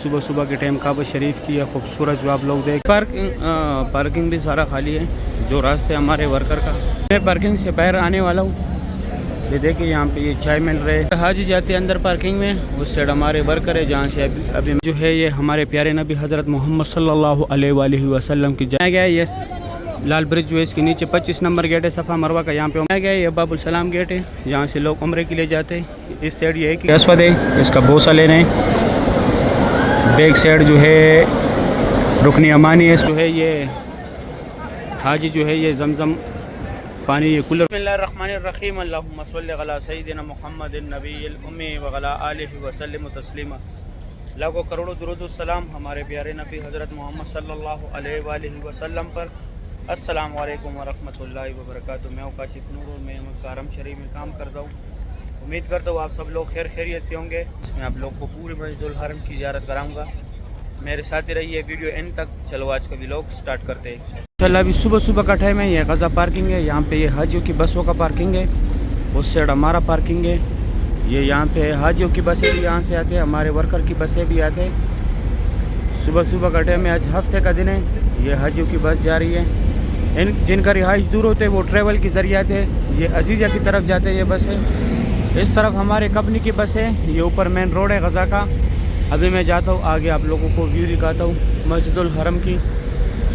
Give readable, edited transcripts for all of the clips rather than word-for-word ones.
सुबह सुबह के टाइम काबा शरीफ की है खूबसूरत जो आप लोग देख। पार्किंग भी सारा खाली है, जो रास्ते हमारे वर्कर का। मैं पार्किंग से बाहर आने वाला हूँ। ये देखिए यहाँ पे ये चाय मिल रहे हैं। हाजी जाते हैं अंदर पार्किंग में, उस साइड हमारे वर्कर है जहाँ से अभी जो है ये हमारे प्यारे नबी हज़रत मोहम्मद सल्लल्लाहु अलैहि वसल्लम की जाया गया है। ये लाल ब्रिज जो है इसके नीचे 25 नंबर गेट है सफ़ा मरवा का, यहाँ पे बनाया गया है। ये बाबुल सलाम गेट है जहाँ से लोग उम्रे के लिए जाते हैं। इस साइड ये है कि असवद है, इसका बोसा लेने। बैक साइड जो है रुकनी अमानी है, जो है ये हाजी जो है ये जमजम पानी ये कूलर। बिस्मिल्लाहिर्रहमानिर्रहीम अल्लाहुम्मा सल्लि अला सय्यिदिना मुहम्मदिन नबिय्यिल उम्मी व अला आलिहि व सल्लिम तस्लीमा। लाखों करोड़ों दुरूद सलाम हमारे प्यारे नबी हज़रत मोहम्मद सल्लल्लाहु अलैहि वसल्लम पर। अस्सलाम वालेकुम व रहमतुल्लाहि व बरकातुहू। मैं काशिफ नूर और मैं मक्का हरम शरीफ में काम करता हूँ। उम्मीद करता हूँ आप सब लोग खैर खैरियत से होंगे। मैं आप लोग को पूरे मस्जिदुल हरम की ज़ियारत कराऊँगा। मेरे साथ ही रहिए वीडियो एंड तक। चलो आज का व्लॉग स्टार्ट करते हैं। इंशाल्लाह अभी सुबह सुबह का टाइम है। ये गज़ा पार्किंग है, यहाँ पे ये हाजियों की बसों का पार्किंग है। उस साइड हमारा पार्किंग है। ये यहाँ पे हाजियों की बसें भी यहाँ से आते हैं, हमारे वर्कर की बसें भी आते हैं। सुबह सुबह का टाइम है, आज हफ्ते का दिन है। ये हाजियों की बस जा रही है। जिनका रिहाइश दूर होते हैं वो ट्रेवल के ज़रिए आते हैं। ये अजीज़ा की तरफ जाते हैं ये बसें। इस तरफ हमारे कंपनी की बस है। ये ऊपर मेन रोड है गज़ा का। अभी मैं जाता हूँ आगे, आप लोगों को व्यू दिखाता हूँ मस्जिदुल हरम की।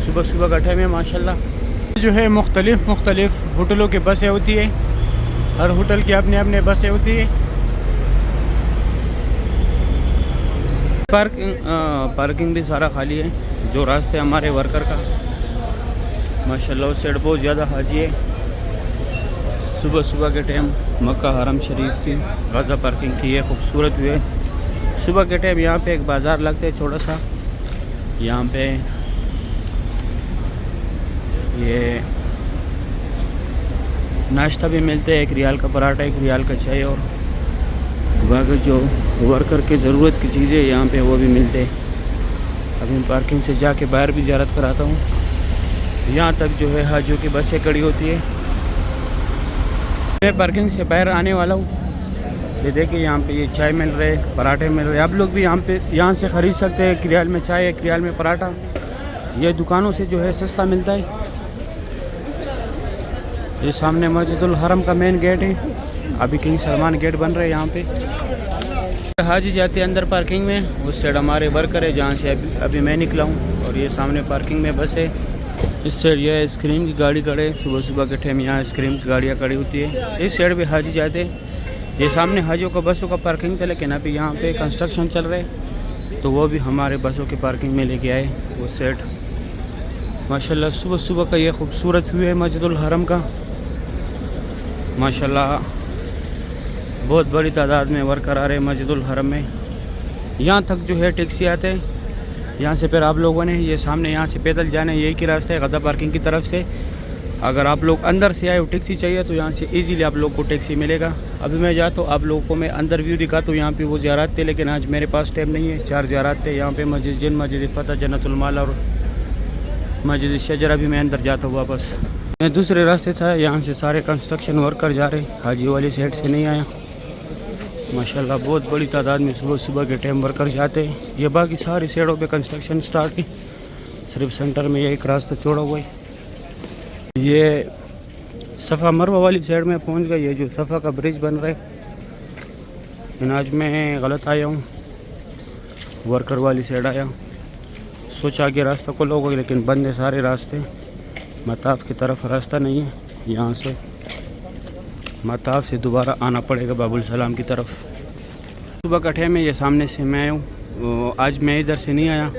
सुबह सुबह का टाइम है माशाल्लाह। जो है मुख्तलिफ़ होटलों की बसें होती है, हर होटल की अपने अपने बसें होती है। पार्किंग भी सारा खाली है, जो रास्ते हमारे वर्कर का माशाल्लाह। उस साइड बहुत ज़्यादा हाजी है। सुबह सुबह के टाइम मक्का हरम शरीफ की गज़ा पार्किंग की ये खूबसूरत व्यू है। सुबह के टाइम यहाँ पे एक बाज़ार लगता है छोटा सा। यहाँ पे ये नाश्ता भी मिलते हैं, 1 रियाल का पराठा, 1 रियाल का चाय और बाकी जो वर्कर के ज़रूरत की चीज़ें यहाँ पे वो भी मिलते हैं। अभी मैं पार्किंग से जाके बाहर भी ज़ियारत कराता हूँ। यहाँ तक जो है हाजियों की बसें खड़ी होती है। मैं पार्किंग से बाहर आने वाला हूँ। ये देखिए यहाँ पे ये चाय मिल रहे हैं, पराठे मिल रहे हैं। आप लोग भी यहाँ से ख़रीद सकते हैं। 1 रियाल में चाय, 1 रियाल में पराठा। ये दुकानों से जो है सस्ता मिलता है। ये सामने मस्जिदुल हरम का मेन गेट है। अभी किंग सलमान गेट बन रहे हैं यहाँ पे। हाजी जाते हैं अंदर पार्किंग में, उस साइड हमारे वर्कर है जहाँ से अभी मैं निकला हूँ। और ये सामने पार्किंग में बस है। इस साइड ये आइसक्रीम की गाड़ी खड़े। सुबह सुबह के टाइम यहाँ आइसक्रीम की गाड़ियाँ खड़ी होती है। इस साइड भी हाजी जाते हैं। ये सामने हाजियों का बसों का पार्किंग था, लेकिन अभी यहाँ पे कंस्ट्रक्शन चल रहा है तो वो भी हमारे बसों की पार्किंग में लेके आए उस साइड। माशाल्लाह सुबह सुबह का ये खूबसूरत व्यू है मस्जिदुल हरम का माशाल्लाह। बहुत बड़ी तादाद में वर्कर आ रहे हैं मस्जिदुल हरम में। यहाँ तक जो है टैक्सी आते हैं। यहाँ से फिर आप लोगों ने ये सामने यहाँ से पैदल जाना है, यही की रास्ता है गज़ा पार्किंग की तरफ से। अगर आप लोग अंदर से आए हो टैक्सी चाहिए तो यहाँ से इजीली आप लोग को टैक्सी मिलेगा। अभी मैं जाता हूँ, आप लोगों को मैं अंदर व्यू दिखाता हूँ। यहाँ पे वो ज़ियारत थे, लेकिन आज मेरे पास टाइम नहीं है। 4 ज़ियारत थे यहाँ पे, मस्जिद फ़तह, जन्नतुल माला और मस्जिद शजरा भी मैं अंदर जाता हूँ वापस। मैं दूसरे रास्ते था, यहाँ से सारे कंस्ट्रक्शन वर्कर जा रहे। हाजी वाली साइड से नहीं आया। माशाल्लाह बहुत बड़ी तादाद में सुबह सुबह के टाइम वर्कर जाते हैं। ये बाकी सारी साइडों पे कंस्ट्रक्शन स्टार्ट है, सिर्फ सेंटर में ये एक रास्ता छोड़ा हुआ है। ये सफ़ा मरवा वाली साइड में पहुंच गए। ये जो सफ़ा का ब्रिज बन रहा है, लेकिन आज मैं गलत आया हूँ, वर्कर वाली साइड आया। सोचा कि रास्ता को लोगे, लेकिन बंद है सारे रास्ते। मताफ की तरफ रास्ता नहीं है। यहाँ से मताफ से दोबारा आना पड़ेगा बाबुल सलाम की तरफ। सुबह का टाइम है, ये सामने से मैं आया हूँ। आज मैं इधर से नहीं आया,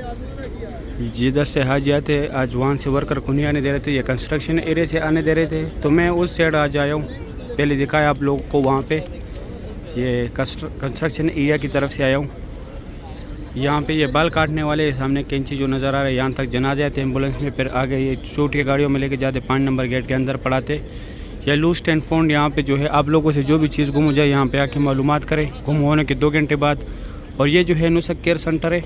जिधर से हाजी आते आज वहाँ से वर्कर को नहीं आने दे रहे थे। ये कंस्ट्रक्शन एरिया से आने दे रहे थे, तो मैं उस साइड आज आया हूँ। पहले दिखाया आप लोगों को वहाँ पे, ये कंस्ट्रक्शन एरिया की तरफ से आया हूँ। यहाँ पे ये बाल काटने वाले सामने कैंची जो नज़र आ रहा है, यहाँ तक जनाजे आते एम्बुलेंस में। फिर आगे ये छोटी गाड़ियों में लेके जाते 5 नंबर गेट के अंदर पड़ाते। या लूस्ट एंड फाउंड, यहाँ पे जो है आप लोगों से जो भी चीज़ गुम हो जाए यहाँ पे आके मालूमात करें गुम होने के 2 घंटे बाद। और ये जो है नुसक केयर सेंटर है,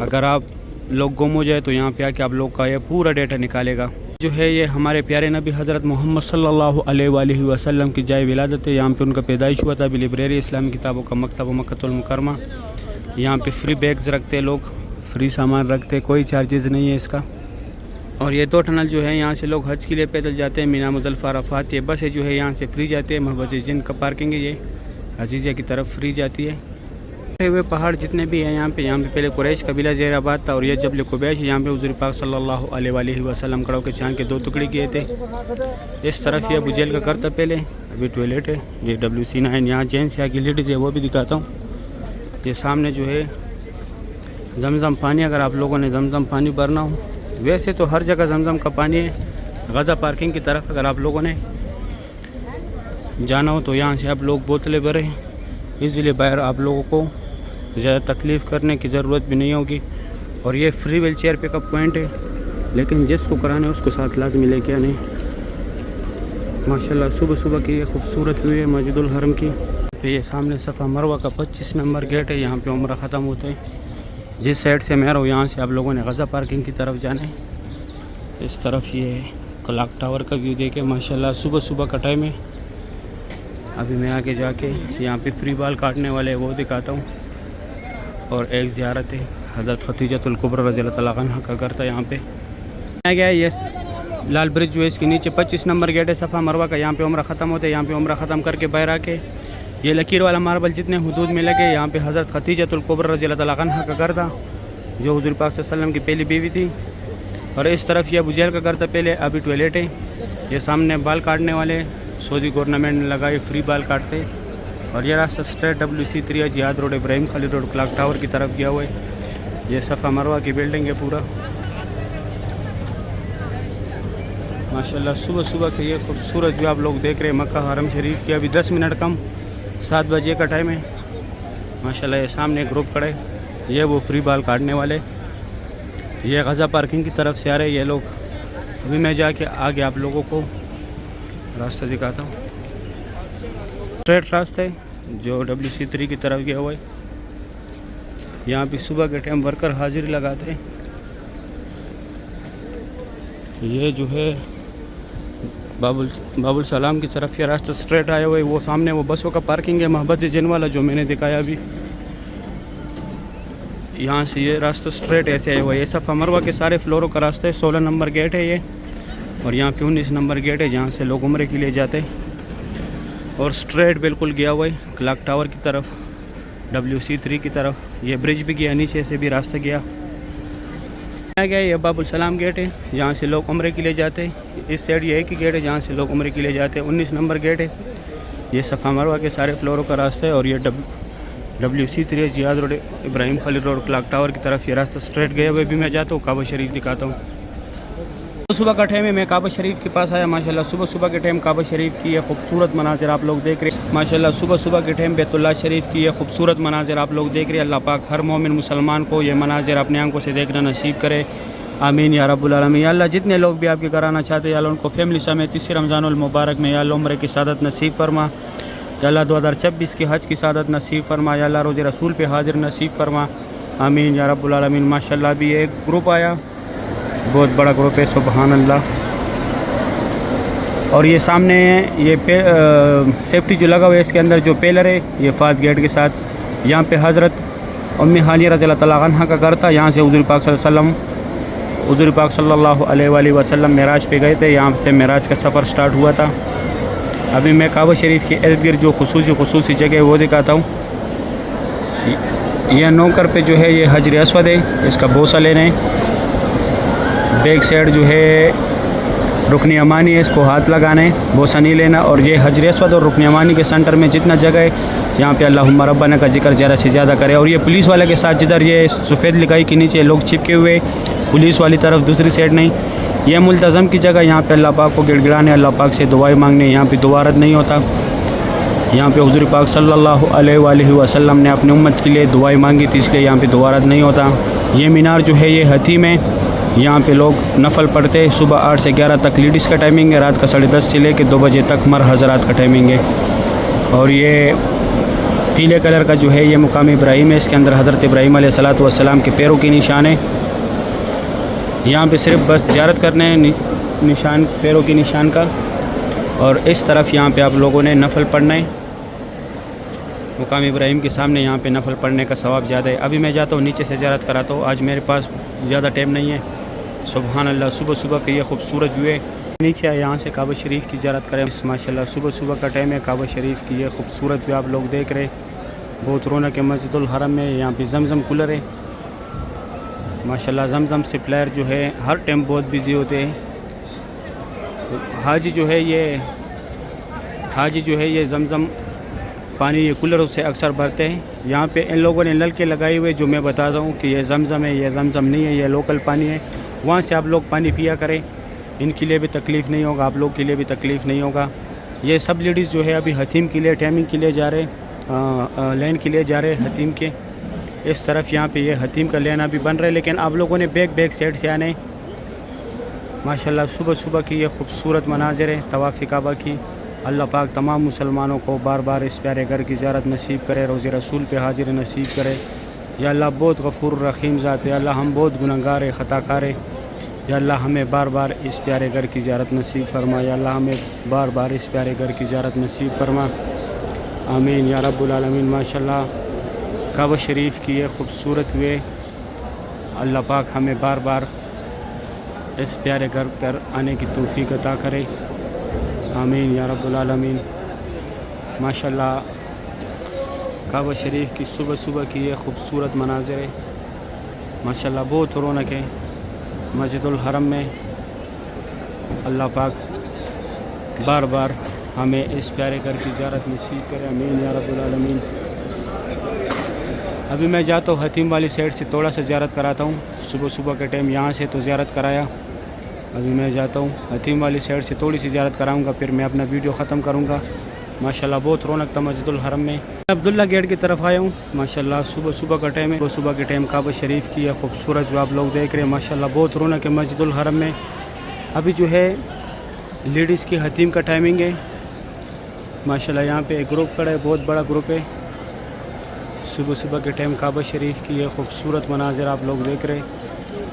अगर आप लोग गुम हो जाए तो यहाँ पे आके आप लोग का ये पूरा डेटा निकालेगा। जो है ये हमारे प्यारे नबी हज़रत मोहम्मद सल्लल्लाहु अलैहि वसल्लम की जाए विलादत है। यहाँ पे उनका पैदाइश हुआ था। अभी लाइब्रेरी इस्लामी किताबों का मकतब मक्कतुल मुकरमा यहाँ पे फ्री बैग्स रखते लोग, फ्री सामान रखते, कोई चार्जेस नहीं है इसका। और ये 2 टनल जो है यहाँ से लोग हज के लिए पैदल जाते हैं, मीना मुज़ल्लिफ़ा अरफ़ात। ये बसें जो है यहाँ से फ्री जाती है, महबूब जिन का पार्किंग है ये अजीज़िया की तरफ फ्री जाती है। हुए पहाड़ जितने भी हैं यहाँ पे पहले कुरैश कबीला ज़ेराबाद था और ये जबल कुबैश, यहाँ पे हुज़ूर पाक सल्लल्लाहु अलैहि वसल्लम खड़े के चांद के 2 टुकड़े किए थे। इस तरफ ये अबू जहल का घर था पहले, अभी टॉयलेट है। ये WC9 यहाँ जेंट्स यहाँ की लेडीज़ है वो भी दिखाता हूँ। ये सामने जो है जमज़म पानी, अगर आप लोगों ने जमज़म पानी भरना हो, वैसे तो हर जगह जमज़म का पानी है। गज़ा पार्किंग की तरफ अगर आप लोगों ने जाना हो तो यहाँ से आप लोग बोतलें भरें, इसलिए बाहर आप लोगों को ज़्यादा तकलीफ़ करने की ज़रूरत भी नहीं होगी। और ये free wheel chair pickup point है, लेकिन जिसको कराना है उसको साथ लाजमी लेके आने। माशाल्लाह सुबह सुबह की ये खूबसूरत व्यू है मस्जिदुल हरम की। तो ये सामने सफ़ा मरवा का 25 नंबर गेट है, यहाँ पे उम्रा ख़त्म होता है। जिस साइड से मैं रहूँ यहाँ से आप लोगों ने गज़ा पार्किंग की तरफ जाना है। इस तरफ ये क्लॉक टावर का व्यू देखे, माशाल्लाह सुबह सुबह का टाइम है। अभी मैं आगे जाके यहाँ पे फ्री बाल काटने वाले वो दिखाता हूँ। और एक ज़ियारत है हज़रत खदीजतुल कुबरा रज़ियल्लाहु तआला अन्हा का घर था यहाँ पे। आ गया ये लाल ब्रिज जो है इसके नीचे 25 नंबर गेट है सफ़ा मरवा का। यहाँ पे उम्रा ख़त्म होते हैं, यहाँ पे उम्रा ख़त्म करके बाहर आके ये लकीर वाला मार्बल जितने हुदूद में लगे, यहाँ पे हज़रत खदीजतुल कुबरा रज़ियल्लाहु तआला अन्हा का घर था, जो हुज़ूर पाक सल्लल्लाहु अलैहि वसल्लम की पहली बीवी थी। और इस तरफ ये अबू जहल का घर था पहले, अभी टॉयलेट है। ये सामने बाल काटने वाले सऊदी गवर्नमेंट ने लगाए, फ्री बाल काटते। और ये रास्ता स्ट्रेट WC3 जिहाद road, Ibrahim Khalid road, clock tower की तरफ गया हुआ है। ये सफ़ा मरवा की बिल्डिंग है पूरा। माशाल्लाह सुबह सुबह के ये खूबसूरत जो आप लोग देख रहे हैं मक्का हरम शरीफ की। अभी 10 मिनट कम 7 बजे का टाइम है। माशाल्लाह ये सामने ग्रुप खड़े, ये वो फ्री बाल काटने वाले, ये गज़ा पार्किंग की तरफ से आ रहे ये लोग। अभी मैं जाके आगे आप लोगों को रास्ता दिखाता हूँ। स्ट्रेट रास्ता है जो WC3 की तरफ गया हुआ है। यहाँ पे सुबह के टाइम वर्कर हाजिरी लगाते हैं। ये जो है बाबुल सलाम की तरफ ये रास्ता स्ट्रेट आया हुआ है। वो सामने वो बसों का पार्किंग है महबूब जिन वाला जो मैंने दिखाया अभी। यहाँ से ये रास्ता स्ट्रेट ऐसे आया हुआ है। ये सफ़ा मरवा के सारे फ्लोरों का रास्ता है। 16 नंबर गेट है ये, और यहाँ पे 19 नंबर गेट है जहाँ से लोग उम्रे के लिए जाते हैं। और स्ट्रेट बिल्कुल गया हुआ है क्लॉक टावर की तरफ, WC3 की तरफ। ये ब्रिज भी गया, नीचे से भी रास्ता गया। गया ये बाबुल सलाम गेट है जहाँ से लोग उम्रे के लिए जाते हैं। इस साइड ये एक ही गेट है जहाँ से लोग उम्रे के लिए जाते हैं। 19 नंबर गेट है। ये सफ़ा मरवा के सारे फ्लोरों का रास्ता है। और ये WC3 जिहाद road, Ibrahim Khalid road, clock tower की तरफ ये रास्ता स्ट्रेट गया हुआ है। भी मैं जाता हूँ काबा शरीफ दिखाता हूँ। सुबह का टाइम है, मैं काबा शरीफ के पास आया। माशाल्लाह सुबह सुबह के टाइम काबा शरीफ की ये खूबसूरत मनाज़िर आप लोग देख रहे हैं। माशाल्लाह सुबह सुबह के टाइम बैतुल्लाह शरीफ की ये खूबसूरत मनाज़िर आप लोग देख रहे हैं। अल्लाह पाक हर मोमिन मुसलमान को ये मनाज़िर अपने आंखों से देखना नसीब करे, आमीन या रब्बुल आलमीन। या अल्लाह जितने लोग भी आपके घर आना चाहते हैं या अल्लाह उनको फैमिली समेत इसी रमज़ानुल मुबारक में या अल्लाह उम्रे की सादत नसीब फरमा। या अल्लाह 2026 की हज की सादत नसीब फरमा। या अल्लाह रोज़े रसूल पे हाजिर नसीब फरमा, आमीन या रब्बुल आलमीन। माशाल्लाह भी एक ग्रुप आया, बहुत बड़ा ग्रुप है, सुबहान अल्लाह। और ये सामने ये सेफ्टी जो लगा हुआ है इसके अंदर जो पिलर है ये फात गेट के साथ, यहाँ पे हज़रत उम्मी हानिया रज़ियल्लाहु तआला अन्हा का घर था। यहाँ से हुज़ूर पाक सल्लल्लाहु अलैहि वसल्लम मेराज पे गए थे। यहाँ से मेराज का सफ़र स्टार्ट हुआ था। अभी मैं काबा शरीफ के इर्द गिर्द जो खुसूसी जगह वो दिखाता हूँ। यह नौकर पे जो है ये हजर अस्वद है, इसका बोसा लेने। बैक साइड जो है रुकनी अमानी है, इसको हाथ लगाना है, बोसा नहीं लेना। और ये हजर अस्वद और रुकनी अमानी के सेंटर में जितना जगह है यहाँ पे अल्लाहुम्मा रब्बना का जिक्र ज़्यादा से ज़्यादा करे। और ये पुलिस वाले के साथ जिधर ये सफ़ेद लिखाई के नीचे लोग चिपके हुए, पुलिस वाली तरफ दूसरी साइड नहीं, यह मुल्तज़म की जगह। यहाँ पे अल्लाह पाक को गिड़गिड़ाने, अल्लाह पाक से दुआएं मांगने, यहाँ पे दुआ रद्द नहीं होता। यहाँ पे हुज़ूर पाक सल्लल्लाहु अलैहि वसल्लम ने अपनी उम्मत के लिए दुआएं मांगी थी, इसलिए यहाँ पे दुआ रद्द नहीं होता। ये मीनार जो है ये हतीम है, यहाँ पे लोग नफल पढ़ते हैं। सुबह 8 से 11 तक लेडीज़ का टाइमिंग है, रात का 10:30 से लेकर 2 बजे तक मर हज़रात का टाइमिंग है। और ये पीले कलर का जो है ये मुकाम इब्राहिम है, इसके अंदर हज़रत इब्राहिम अलैहिस्सलातु वस्सलाम के पैरों के निशान है। यहाँ पे सिर्फ बस ज़ियारत करने निशान, पैरों के निशान का। और इस तरफ यहाँ पे आप लोगों ने नफल पढ़ना है। मुकाम इब्राहिम के सामने यहाँ पे नफल पढ़ने का सवाब ज़्यादा है। अभी मैं जाता हूँ नीचे से ज़ियारत कराता हूँ, आज मेरे पास ज़्यादा टाइम नहीं है। सुबहान अल्लाह, सुबह सुबह के ये खूबसूरत व्यू है। नीचे यहाँ से काबा शरीफ की ज़ियारत करें। माशाल्लाह सुबह सुबह का टाइम है। काबा शरीफ की ये खूबसूरत व्यू आप लोग देख रहे, बहुत रौनक है मस्जिदुल हरम में। यहाँ पे जमजम कूलर है माशाल्लाह। जमजम सप्लायर जो है हर टाइम बहुत बिज़ी होते हैं। हाजी जो है ये जमजम पानी ये कूलरों से अक्सर भरते हैं। यहाँ पे इन लोगों ने नलके लगाए हुए, जो मैं बताता हूँ कि ये जमजम है, ये जमजम नहीं है, ये लोकल पानी है। वहाँ से आप लोग पानी पिया करें, इनके लिए भी तकलीफ़ नहीं होगा, आप लोग के लिए भी तकलीफ़ नहीं होगा। ये सब लेडीज़ जो है अभी हतीम के लिए टाइमिंग के लिए जा रहे, लैंड के लिए जा रहे हतीम के। इस तरफ यहाँ पे ये हतीम का लेन अभी बन रहा है, लेकिन आप लोगों ने बैक साइड से आने। माशाल्लाह सुबह सुबह की ये खूबसूरत मनाज़िर है तवाफ़ काबा की। अल्लाह पाक तमाम मुसलमानों को बार बार इस प्यारे घर की ज़ियारत नसीब करे, रोज़े रसूल पे हाजिर नसीब करे। या अल्लाह बहुत गफ़ूर रहीम ज़ात है। अल्लाह हम बहुत गुनहगार है, ख़ताकार है। या अल्लाह हमें बार बार इस प्यारे घर की ज़ियारत नसीब फरमा। या अल्लाह हमें बार बार इस प्यारे घर की ज़ियारत नसीब फरमा। आमीन या रब्बुल आलमीन। माशाल्लाह काबा शरीफ की ये खूबसूरत हुए। अल्लाह पाक हमें बार बार इस प्यारे घर पर आने की तौफीक अता करे। आमीन या रब्बुल आलमीन। माशाल्लाह काबा शरीफ की सुबह सुबह की ये खूबसूरत मनाज़िर है माशाल्लाह, बहुत रौनक है मस्जिदुल हरम में। अल्लाह पाक बार बार हमें इस प्यारे घर की ज़ियारत नसीब करे। आमीन या रब्बुल आलमीन। अभी मैं जाता हूँ हतीम वाली साइड से, थोड़ा सा ज़ियारत कराता हूँ। सुबह सुबह के टाइम यहाँ से तो ज़ियारत कराया, अभी मैं जाता हूँ हतीम वाली साइड से थोड़ी सी ज़ियारत कराऊँगा, फिर मैं अपना वीडियो ख़त्म करूँगा। माशाल्लाह बहुत रौनक था मस्जिदुल हरम में। अब्दुल्ला गेट की तरफ आया हूँ। माशाल्लाह सुबह सुबह का टाइम है, सुबह के टाइम काबा शरीफ की है खूबसूरत जो आप लोग देख रहे हैं। माशाल्लाह बहुत रौनक है मस्जिदुल हरम में। अभी जो है लेडीज़ की हतीम का टाइमिंग है। माशाल्लाह यहाँ पे एक ग्रुप खड़ा है, बहुत बड़ा ग्रुप है। सुबह सुबह के टाइम काबा शरीफ की ये खूबसूरत मनाज़िर आप लोग देख रहे,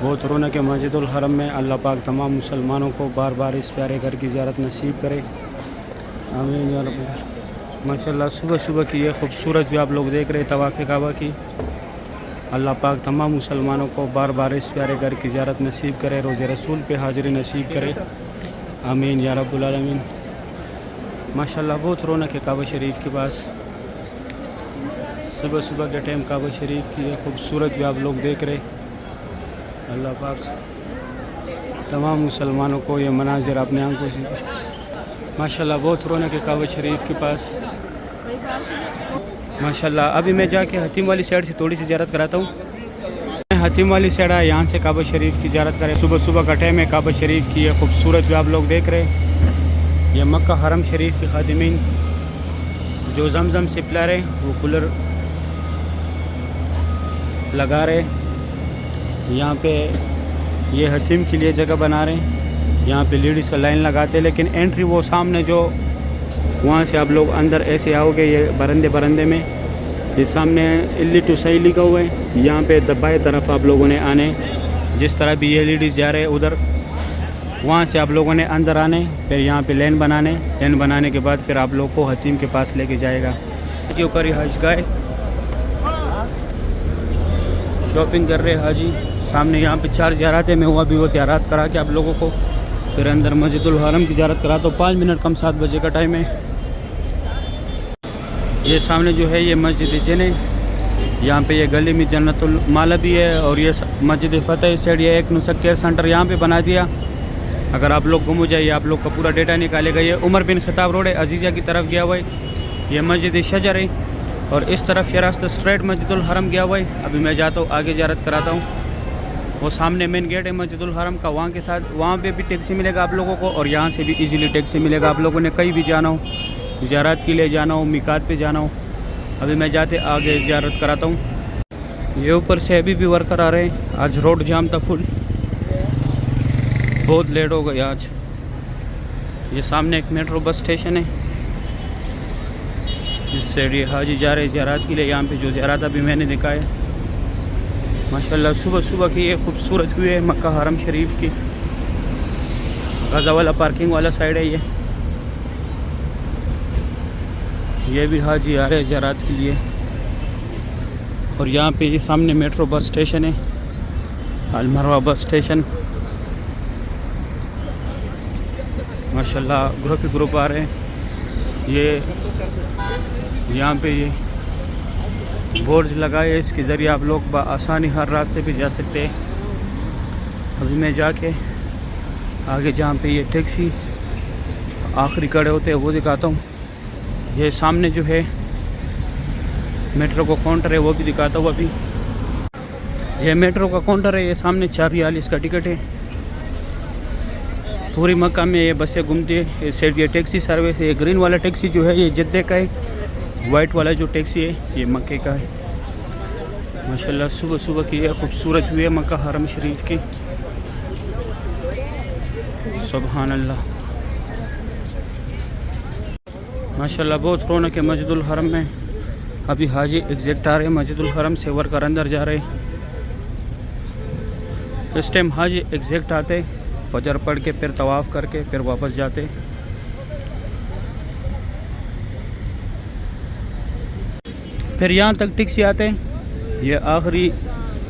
बहुत रौनक है मस्जिदुल हरम में। अल्लाह पाक तमाम मुसलमानों को बार बार इस प्यारे घर की ज़ियारत नसीब करे। आमीन या रब्बल। माशाल्लाह सुबह सुबह की ये खूबसूरत भी आप लोग देख रहे तवाफ़ काबा की। अल्लाह पाक तमाम मुसलमानों को बार बार इस प्यारे घर की ज़ियारत नसीब करे, रोज़े रसूल पे हाज़िरी नसीब करे। आमीन या रब्बुल आलमीन। माशाल्लाह बहुत रौनक है काबा शरीफ के पास। सुबह सुबह के टाइम काबा शरीफ की ये खूबसूरत भी आप लोग देख रहे। अल्लाह पाक तमाम मुसलमानों को ये मनाज़िर अपने आंखों से। माशाल्लाह बहुत रौनक है काबा शरीफ के पास माशाल्लाह। अभी मैं जाके हतीम वाली साइड से थोड़ी सी ज़ियारत कराता हूँ। मैं हतीम वाली साइड आया, यहाँ से काबा शरीफ की ज़ियारत करें। सुबह सुबह का टाइम है, काबा शरीफ की ये खूबसूरत भी आप लोग देख रहे। ये मक्का हरम शरीफ के खादिमीन जो जमजम सप्लायर है वो कूलर लगा रहे। यहाँ पे ये हतीम के लिए जगह बना रहे हैं। यहाँ पे लेडीज़ का लाइन लगाते हैं, लेकिन एंट्री वो सामने जो वहाँ से आप लोग अंदर ऐसे आओगे, ये बरंदे में ये सामने इल्ली टू सही लिखा हुआ है। यहाँ पे दबाए तरफ आप लोगों ने आने, जिस तरह भी ये लेडीज़ जा रहे हैं उधर, वहाँ से आप लोगों ने अंदर आने, फिर यहाँ पे लाइन बनाने के बाद फिर आप लोग को हतीम के पास लेके जाएगा। के ऊपर हज गाय शॉपिंग कर रहे हाजी। सामने यहाँ पे 4 ज़ियारत है, मैं वहाँ भी वो ज़ियारत करा के आप लोगों को फिर अंदर मस्जिदुल हरम की ज़ियारत करा। तो 5 मिनट कम 7 बजे का टाइम है। ये सामने जो है ये मस्जिद जिन है, यहाँ पे ये गली में जन्नतुल माला भी है, और ये मस्जिद फ़तेह इस साइड ये एक नुसक केयर सेंटर यहाँ पे बना दिया। अगर आप लोग गुम हो जाइए, आप लोग का पूरा डेटा निकालेगा। ये उमर बिन खिताब रोड है, अजीज़ा की तरफ गया हुआ है। ये मस्जिद शजर है, और इस तरफ ये रास्ता स्ट्रेट मस्जिदुल हरम गया हुआ है। अभी मैं जाता हूँ आगे ज़ियारत कराता हूँ। वो सामने मेन गेट है मस्जिदुल हरम का, वहाँ के साथ वहाँ पे भी टैक्सी मिलेगा आप लोगों को, और यहाँ से भी इजीली टैक्सी मिलेगा। आप लोगों ने कहीं भी जाना हो, ज़ियारत के लिए जाना हो, मिकात पे जाना हो। अभी मैं जाते आगे ज़ियारत कराता हूँ। ये ऊपर से अभी भी वर्कर आ रहे हैं। आज रोड जाम था फुल, बहुत लेट हो गई आज। ये सामने एक मेट्रो बस स्टेशन है, इस साइड ये हाजी जा रहे ज़ियारत के लिए। यहाँ पे जो ज़ियारत अभी मैंने दिखाया माशाल्लाह सुबह सुबह की ये खूबसूरत हुई है मक्का हरम शरीफ की। गज़ा वाला पार्किंग वाला साइड है ये। ये भी हाजी आ रहे हैं ज़रात के लिए। और यहाँ पे ये सामने मेट्रो बस स्टेशन है, अलमरवा बस स्टेशन। माशाल्लाह ग्रुप ही ग्रुप आ रहे हैं। ये यहाँ पे ये बोर्ड लगा है, इसके ज़रिए आप लोग आसानी हर रास्ते पे जा सकते हैं। अभी मैं जाके आगे जहाँ पे ये टैक्सी आखिरी खड़े होते हैं वो दिखाता हूँ। ये सामने जो है मेट्रो का काउंटर है वो भी दिखाता हूँ। अभी ये मेट्रो का काउंटर है, ये सामने 4 का टिकट है। पूरी मक्का में ये बसें घूमती है। इस साइड ये टैक्सी सर्विस है। ये ग्रीन वाला टैक्सी जो है ये जद्दे का है, वाइट वाला जो टैक्सी है ये मक्के का है। माशाल्लाह सुबह सुबह की ये खूबसूरत व्यू है मक्का हरम शरीफ की। सुभान अल्लाह, माशाल्लाह बहुत रौनक है मस्जिदुल हरम में। अभी हाजी एग्जैक्ट आ रहे हैं मस्जिदुल हरम से, वर्कर अंदर जा रहे हैं। इस टाइम हाजी एग्जैक्ट आते, फजर पढ़ के फिर तवाफ़ करके फिर वापस जाते। फिर यहाँ तक टैक्सी आते हैं। ये आखिरी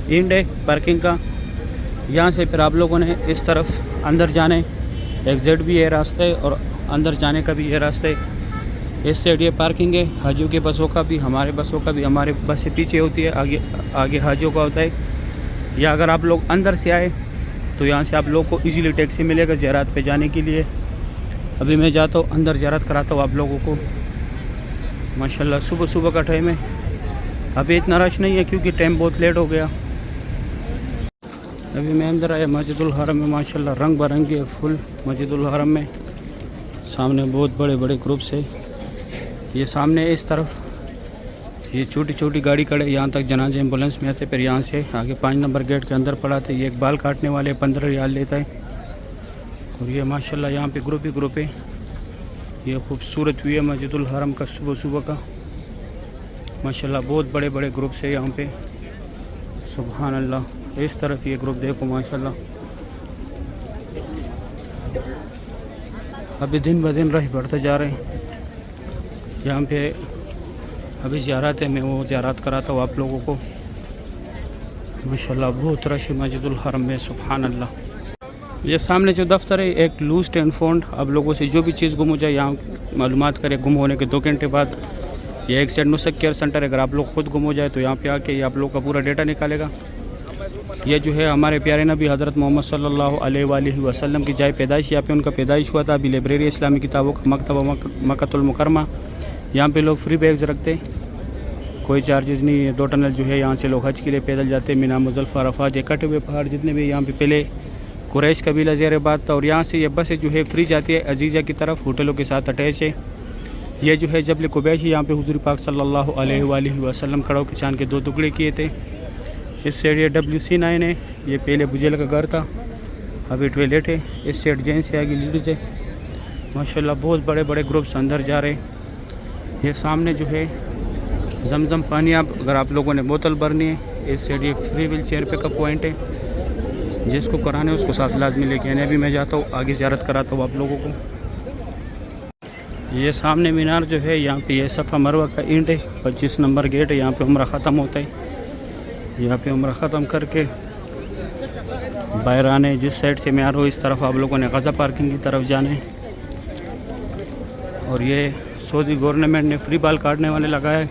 एंड है पार्किंग का। यहाँ से फिर आप लोगों ने इस तरफ अंदर जाने, एग्जिट भी ये रास्ता है और अंदर जाने का भी ये रास्ता है। इस साइड ये पार्किंग है हाजियों के बसों का भी, हमारे बसों का भी। हमारे बसें पीछे होती है, आगे हाजियों का होता है। या अगर आप लोग अंदर से आए तो यहाँ से आप लोग को इजीली टैक्सी मिलेगा ज़ियारत पे जाने के लिए। अभी मैं जाता हूँ अंदर, ज़ियारत कराता हूँ आप लोगों को। माशाल्लाह सुबह सुबह का टाइम है। अभी इतना रश नहीं है क्योंकि टाइम बहुत लेट हो गया। अभी मैं अंदर आया मस्जिदुल हरम में। माशाल्लाह रंग बिरंगी है फुल मस्जिदुल हरम में। सामने बहुत बड़े बड़े ग्रुप्स है। ये सामने इस तरफ ये छोटी छोटी गाड़ी खड़े, यहाँ तक जनाजे एम्बुलेंस में आते। फिर यहाँ से आगे 5 नंबर गेट के अंदर पड़ाते। ये एक बाल काटने वाले 15 रियाल लेता है। और ये माशाल्लाह यहाँ पे ग्रुप ही ग्रुप है। ये खूबसूरत व्यू है मस्जिदुल हरम का सुबह सुबह का। माशाल्लाह बहुत बड़े बड़े ग्रुप है यहाँ पे। सुभान अल्लाह, इस तरफ ये ग्रुप देखो माशाल्लाह। अभी दिन ब दिन रश बढ़ते जा रहे हैं। यहाँ पे अभी ज़ियारत है, मैं वो ज़ियारत कराता हूँ आप लोगों को। माशाल्लाह बहुत रश है मस्जिदुल हरम में। सुभान अल्लाह। ये सामने जो दफ्तर है एक लूस्ट एंड फाउंड। आप लोगों से जो भी चीज़ गुम हो जाए यहाँ मालूमात करें। गुम होने के 2 घंटे बाद ये एक साइड नुसक केयर सेंटर है। अगर आप लोग खुद गुम हो जाए तो यहाँ पे आके ये आप लोग का पूरा डेटा निकालेगा। ये जो है हमारे प्यारे नबी हज़रत मोहम्मद सल्लल्लाहु अलैहि वसल्लम की जाए पैदाइश, यहाँ पे उनका पैदाइश हुआ था। अभी लाइब्रेरी इस्लामी किताबों का मकतबा मक्कातुल मुकरमा। यहाँ पे लोग फ्री बैग्स रखते, कोई चार्जेस नहीं है। 2 टनल जो है यहाँ से लोग हज के लिए पैदल जाते हैं। मीना मुज़ल्फ़ा अरफ़ात, ये कटे हुए पहाड़ जितने भी यहाँ पे पहले कुरैश कबीला ज़ेर-ए-बाद था। और यहाँ से ये बसें जो है फ्री जाती है अजीज़ा की तरफ, होटलों के साथ अटैच है। ये जो है जबल कुबैश, यहाँ पे हुज़ूर पाक सल्लल्लाहु अलैहि वसल्लम खड़ों के चाँद के 2 टुकड़े किए थे। इस साइड ये WC9 है, ये पहले बुजेल का घर था, अभी टॉयलेट है। इस साइड जेंट्स से आगे लेडीज़ है। माशाल्लाह बहुत बड़े बड़े ग्रुप्स अंदर जा रहे हैं। ये सामने जो है जमजम पानी, आप अगर आप लोगों ने बोतल भरनी है, इस साइड ये फ्री व्हील चेयर पे का पॉइंट है। जिसको कराने उसको साथ लाजमी लेके आने। अभी मैं जाता हूँ आगे ज़ियारत कराता हूँ आप लोगों को। ये सामने मीनार जो है यहाँ पे ये सफ़ा मरवा का एंड है। 25 नंबर गेट है, यहाँ पे उम्रा ख़त्म होता है। यहाँ पे उम्रा ख़त्म करके बाहर आने, जिस साइड से मैं आ रहा हूँ इस तरफ आप लोगों ने गज़ा पार्किंग की तरफ जाने। और ये सऊदी गवर्नमेंट ने फ्री बाल काटने वाले लगाया है,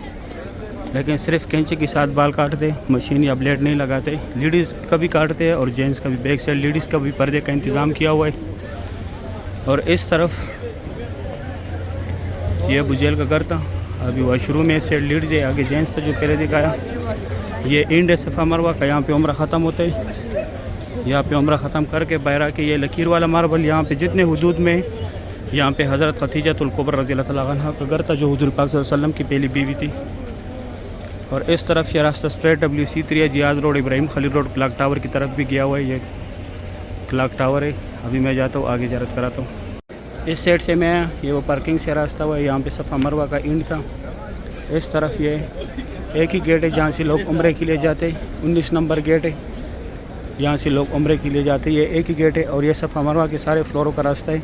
लेकिन सिर्फ कैंची के साथ बाल काटते, मशीन या ब्लेड नहीं लगाते। लेडीज़ का भी काटते हैं और जेंट्स का भी। बैक साइड लेडीज़ का भी पर्दे का इंतज़ाम किया हुआ है। और इस तरफ ये बुजेल का घर था, अभी वॉशरूम में। इस साइड लेडीज़ है, आगे जेंट्स था जो पहले दिखाया। ये एंड है सफ़ा मरवा का, यहाँ पे उम्रा ख़त्म होता है। यहाँ पे उम्रा ख़त्म करके बाहर आके ये लकीर वाला मार्बल, यहाँ पे जितने हुदूद में यहाँ पे हज़रत खदीजतुल कुबरा रज़ियल्लाहु तआला अन्हा का घर था जो हुज़ूर पाक सल्लल्लाहु अलैहि वसल्लम की पहली बीवी थी। और इस तरफ ये रास्ता स्ट्रेट WC3 है, Ziyad road, Ibrahim Khalil road, clock tower की तरफ भी गया हुआ है। ये क्लॉक टावर है। अभी मैं जाता हूँ आगे ज़ियारत कराता हूँ। इस साइड से मैं ये वो पार्किंग से रास्ता हुआ है, यहाँ पे सफ़ा मरवा का एंड था। इस तरफ ये एक ही गेट है जहाँ से लोग उम्रे के लिए जाते। 19 नंबर गेट है, यहाँ से लोग उम्रे के लिए जाते। ये एक ही गेट है। और ये सफ़ा मरवा के सारे फ्लोरों का रास्ता है।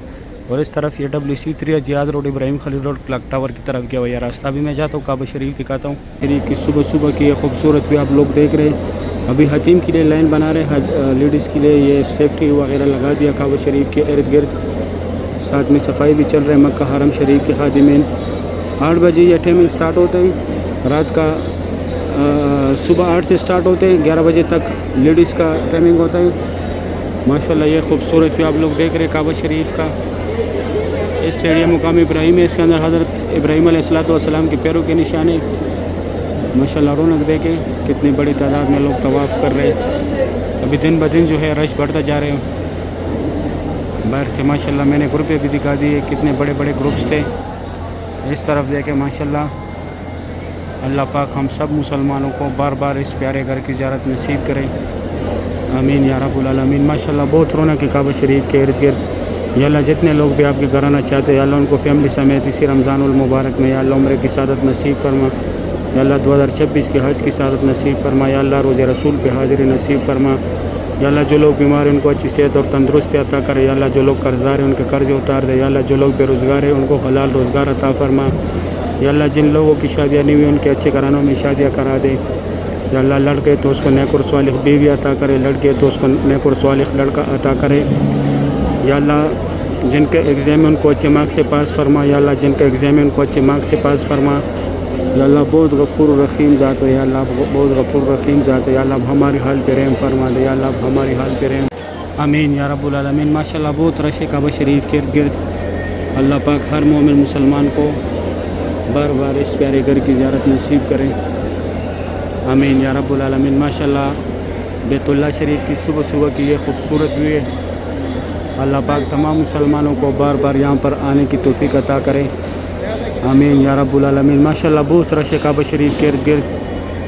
और इस तरफ ये WC3 Ziyad road, Ibrahim Khalil road, clock tower की तरफ गया हुआ ये रास्ता। अभी मैं जाता हूँ काबा शरीफ दिखाता हूँ। शरीफ की सुबह सुबह की ये खूबसूरत भी आप लोग देख रहे हैं। अभी हतीम के लिए लाइन बना रहे हैं, लेडीज़ के लिए ये सेफ्टी वगैरह लगा दिया काबा शरीफ के इर्द गिर्द। साथ में सफाई भी चल रही है। मक्का हरम शरीफ के खादिमीन 8 बजे ये टाइमिंग स्टार्ट होते हैं, रात का सुबह 8 से स्टार्ट होते हैं, 11 बजे तक लेडीज़ का टाइमिंग होता है। माशाल्लाह ये खूबसूरत भी आप लोग देख रहे हैं काबा शरीफ का। इस साइड ये मुकाम इब्राहिम है, इसके अंदर हज़रत इब्राहिम अलैहिस्सलाम के पैरों के निशाने। माशाल्लाह रौनक देखें, कितनी बड़ी तादाद में लोग तवाफ़ कर रहे हैं। अभी दिन ब दिन जो है रश बढ़ता जा रहे हैं। बाहर से माशाल्लाह मैंने ग्रुपें भी दिखा दिए, कितने बड़े बड़े ग्रुप्स थे। इस तरफ देखें माशाल्लाह। अल्लाह पाक हम सब मुसलमानों को बार बार इस प्यारे घर की ज़ियारत नसीब करें, आमीन या रब्बुल आलमीन। माशाल्लाह बहुत रौनक है काबा शरीफ के इर्द गिर्द। या अल्लाह जितने लोग भी आपके घर आना चाहते हैं या अल्लाह उनको फैमिली समेत इसी रमज़ानुल मुबारक में या अल्लाह उम्र की सादत नसीब फरमा। या अल्लाह 2026 के हज की सादत नसीब फरमा। या अल्लाह रोज़े रसूल पे हाज़िरी नसीब फरमा। या अल्लाह जो लोग बीमार हैं उनको अच्छी सेहत और तंदुरुस्ती अता करे। या अल्लाह जो लोग कर्ज़दार हैं उनके कर्ज़ उतार दे। या अल्लाह जो लोग बेरोज़गार हैं उनको हलाल रोज़गार अता फरमा। या अल्लाह जिन लोगों की शादियाँ नहीं हुई उनके अच्छे घरानों में शादियाँ करा दे। या अल्लाह लड़के तो उसको नेक और सालिह बीवी अता करे, लड़के तो उसको नेक और सालिह लड़का अता करे। या अल्लाह जिनके एग्ज़ाम में उनको अच्छे मार्क्स से पास फरमा। या अल्लाह जिनके एग्ज़ाम में उनको अच्छे मार्क्स से पास फरमा। या अल्लाह बहुत गफ़ूर रहीम ज़ात है। या अल्लाह बहुत गफ़ूर रहीम ज़ात है। या अल्लाह हमारी हाल पे रहम फरमा दे। या अल्लाह हमारी हाल पे रहम, आमीन या रब्बुल आलमीन। माशाल्लाह बहुत रश है काबा शरीफ के इर्द गिर्द। अल्लाह पाक हर मोमिन मुसलमान को बार बार इस प्यारे घर की ज़ियारत नसीब करें, आमीन या रब्बुल आलमीन। माशाल्लाह बैतुल्लाह शरीफ की सुबह सुबह की ये खूबसूरत व्यू है। अल्लाह पाक तमाम मुसलमानों को बार बार यहाँ पर आने की तौफीक अता करे, आमीन या रब्बुल आलमीन। माशाल्लाह बहुत रश है काबा शरीफ के इर्द गिर्द।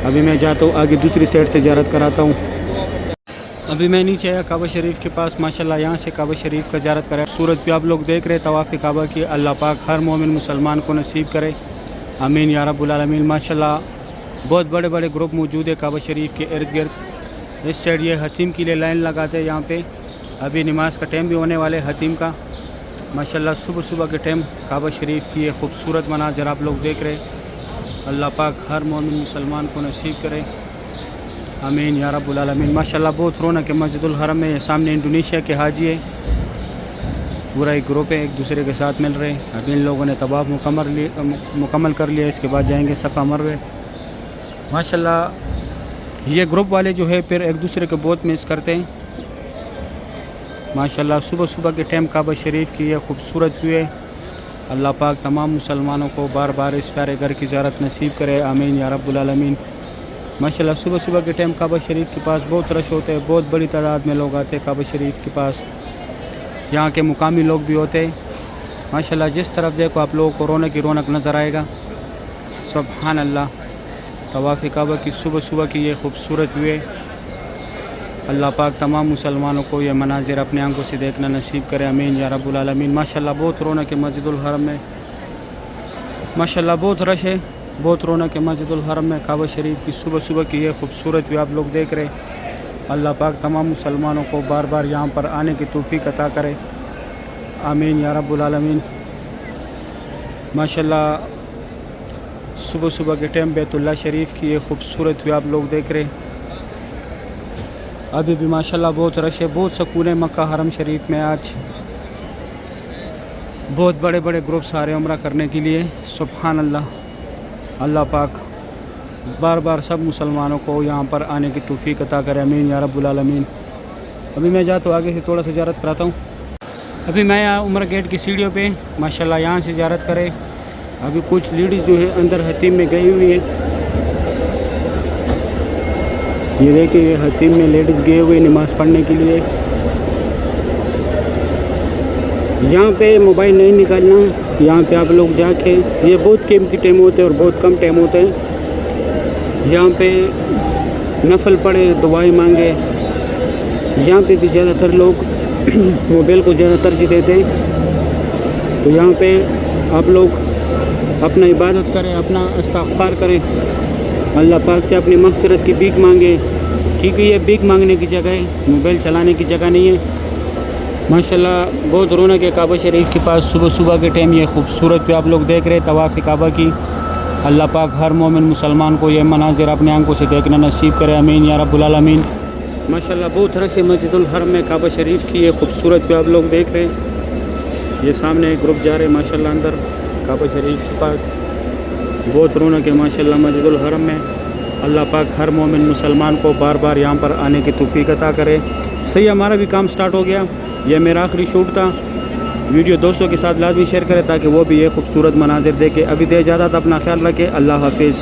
अभी मैं जाता हूँ आगे दूसरी साइड से ज़ियारत कराता हूँ। अभी मैं नीचे आया काबा शरीफ के पास। माशाल्लाह यहाँ से काबा शरीफ का ज़ियारत करा। सूरत भी आप लोग देख रहे हैं तवाफ़ काबा की। अल्लाह पाक हर मोमिन मुसलमान को नसीब करे, आमीन या रब्बुल आलमीन। माशाल्लाह बहुत बड़े बड़े ग्रुप मौजूद है काबा शरीफ के इर्द गिर्द। इस साइड ये हतीम के लिए लाइन लगाते हैं यहाँ पे। अभी नमाज का टाइम भी होने वाले हतीम का। माशाल्लाह सुबह सुबह के टाइम काबा शरीफ की ये खूबसूरत मनाज़र आप लोग देख रहे हैं। अल्लाह पाक हर मोमिन मुसलमान को नसीब करे, आमीन या रब्बुल आलमीन। माशाल्लाह बहुत रौनक है मस्जिदुल हरम में। सामने इंडोनेशिया के हाजी है, पूरा एक ग्रुप है, एक दूसरे के साथ मिल रहे हैं। अभी इन लोगों ने तवाफ़ मुकम्मल कर लिया। इसके बाद जाएंगे सफ़ा मरवे। माशाल्लाह ये ग्रुप वाले जो है फिर एक दूसरे को बहुत मिस करते हैं। माशाल्लाह सुबह सुबह के टाइम काबा शरीफ की ये खूबसूरत व्यू है। अल्लाह पाक तमाम मुसलमानों को बार बार इस प्यारे घर की ज़ियारत नसीब करे, आमीन या रब्बुल आलमीन। माशाल्लाह सुबह सुबह के टाइम काबा शरीफ के पास बहुत रश होते हैं, बहुत बड़ी तादाद में लोग आते हैं काबा शरीफ के पास। यहाँ के मुकामी लोग भी होते हैं। माशाल्लाह जिस तरफ देखो आप लोगों को रौनक ही रौनक नज़र आएगा। सुभान अल्लाह। तवाफ़ काबा की सुबह सुबह की ये खूबसूरत व्यू है। अल्लाह पाक तमाम मुसलमानों को ये मनाजिर अपने आंखों से देखना नसीब करे, आमीन या रब्बुल आलमीन। माशाल्लाह बहुत रौनक है मस्जिदुल हरम में। माशाल्लाह बहुत रश है, बहुत रौनक है मस्जिदुल हरम में। काबा शरीफ की सुबह सुबह की ये खूबसूरत भी आप लोग देख रहे हैं। अल्लाह पाक तमाम मुसलमानों को बार बार यहाँ पर आने की तौफीक अता करे, आमीन या रब्बुल आलमीन। माशाल्लाह सुबह सुबह के टाइम बैतुल्लाह शरीफ की ये खूबसूरत भी आप लोग देख रहे हैं। अभी भी माशाल्लाह बहुत रश है, बहुत सुकून है मक्का हरम शरीफ में। आज बहुत बड़े बड़े ग्रुप्स आ रहे हैं उम्रा करने के लिए। सुभान अल्लाह। अल्लाह पाक बार बार सब मुसलमानों को यहाँ पर आने की तौफीक अता करे, आमीन या रब्बुल आलमीन। अभी मैं जाता हूँ आगे से थोड़ा सा ज़ियारत कराता हूँ। अभी मैं यहाँ उम्र गेट की सीढ़ियों पे माशाल्लाह यहाँ से ज़ियारत करे। अभी कुछ लेडीज़ जो है अंदर हतीम में गई हुई है। ये देखिए ये हतीम में लेडीज़ गए हुए नमाज़ पढ़ने के लिए। यहाँ पे मोबाइल नहीं निकालना। यहाँ पे आप लोग जाके, ये बहुत कीमती टाइम होते हैं और बहुत कम टाइम होते हैं। यहाँ पे नफल पढ़े, दुआएं मांगे। यहाँ पे भी ज़्यादातर लोग मोबाइल को ज़्यादा तरजीह देते हैं। तो यहाँ पे आप लोग अपना इबादत करें, अपना इस्तिग़फ़ार करें, अल्लाह पाक से अपनी मग़फ़िरत की भीख मांगे, क्योंकि ये भीख मांगने की जगह है, मोबाइल चलाने की जगह नहीं है। माशाल्लाह बहुत रौनक है काबा शरीफ के पास। सुबह सुबह के टाइम ये खूबसूरत पे आप लोग देख रहे हैं तवाफ़ काबा की। अल्लाह पाक हर मोमिन मुसलमान को ये मनाजिर अपने आंखों से देखना नसीब करे, आमीन या रब्बुल आलमीन। माशाल्लाह बहुत तरह से मस्जिदुल हरम में काबा शरीफ की ये खूबसूरत पे आप लोग देख रहे हैं। ये सामने एक ग्रुप जा रहे हैं माशाल्लाह अंदर काबा शरीफ के पास। बहुत रौनक है माशाल्लाह मस्जिदुल हरम में। अल्लाह पाक हर मोमिन मुसलमान को बार बार यहाँ पर आने की तौफीक अता करे। सही, हमारा भी काम स्टार्ट हो गया। यह मेरा आखिरी शूट था। वीडियो दोस्तों के साथ लाजमी शेयर करें ताकि वो भी ये खूबसूरत मनाजिर देखे। अभी दे इजाज़त, अपना ख्याल रखें। अल्लाह हाफिज़।